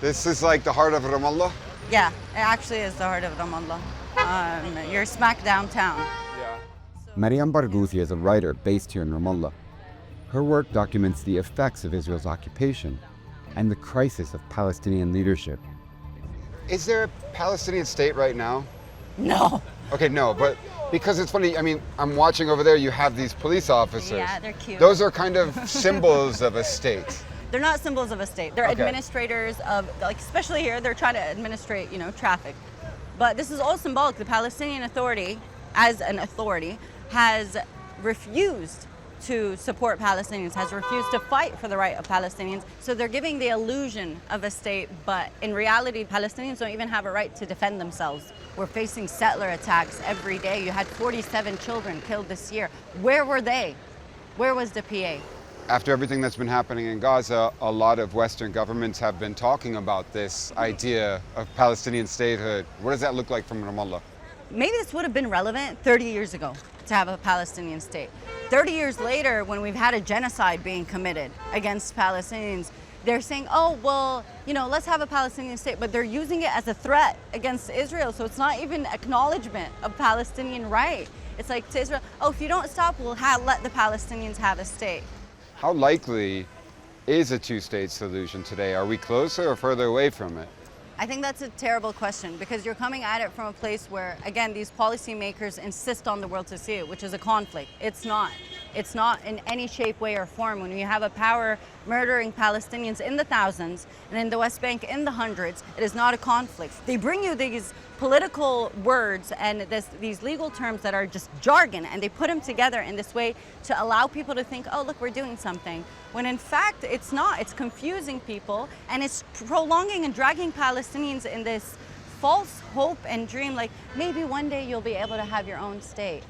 This is like the heart of Ramallah? Yeah, it actually is the heart of Ramallah. You're smack downtown. Yeah. Mariam Barghouti is a writer based here in Ramallah. Her work documents the effects of Israel's occupation and the crisis of Palestinian leadership. Is there a Palestinian state right now? No. Okay, no, but because it's funny, I mean, I'm watching over there, you have these police officers. Yeah, they're cute. Those are kind of symbols of a state. They're not symbols of a state. They're Okay. administrators of, like, especially here, they're trying to administrate, traffic. But this is all symbolic. The Palestinian Authority, as an authority, has refused to support Palestinians, has refused to fight for the right of Palestinians. So they're giving the illusion of a state, but in reality, Palestinians don't even have a right to defend themselves. We're facing settler attacks every day. You had 47 children killed this year. Where were they? Where was the PA? After everything that's been happening in Gaza, a lot of Western governments have been talking about this idea of Palestinian statehood. What does that look like from Ramallah? Maybe this would have been relevant 30 years ago to have a Palestinian state. 30 years later, when we've had a genocide being committed against Palestinians, they're saying, oh, well, let's have a Palestinian state, but they're using it as a threat against Israel. So it's not even acknowledgement of Palestinian right. It's like to Israel, oh, if you don't stop, we'll let the Palestinians have a state. How likely is a two-state solution today? Are we closer or further away from it? I think that's a terrible question because you're coming at it from a place where, again, these policymakers insist on the world to see it, which is a conflict. It's not. It's not in any shape, way, or form. When you have a power murdering Palestinians in the thousands and in the West Bank in the hundreds, it is not a conflict. They bring you these political words and these legal terms that are just jargon, and they put them together in this way to allow people to think, oh, look, we're doing something. When in fact, it's not. It's confusing people, and it's prolonging and dragging Palestinians in this false hope and dream, like maybe one day you'll be able to have your own state.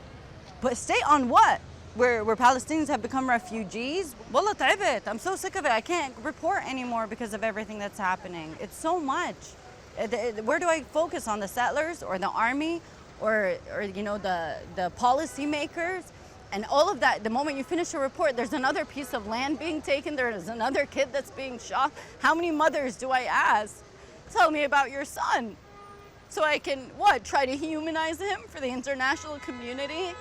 But state on what? Where Palestinians have become refugees? Wallah ta'ibet. I'm so sick of it. I can't report anymore because of everything that's happening. It's so much. Where do I focus on? The settlers or the army or the policymakers? And all of that, the moment you finish a report, there's another piece of land being taken, there's another kid that's being shot. How many mothers do I ask? Tell me about your son. So I can, try to humanize him for the international community?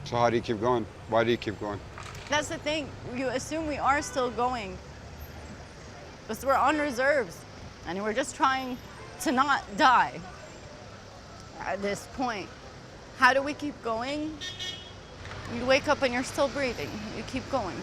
So how do you keep going? Why do you keep going? That's the thing. You assume we are still going. But we're on reserves, and we're just trying to not die at this point. How do we keep going? You wake up and you're still breathing. You keep going.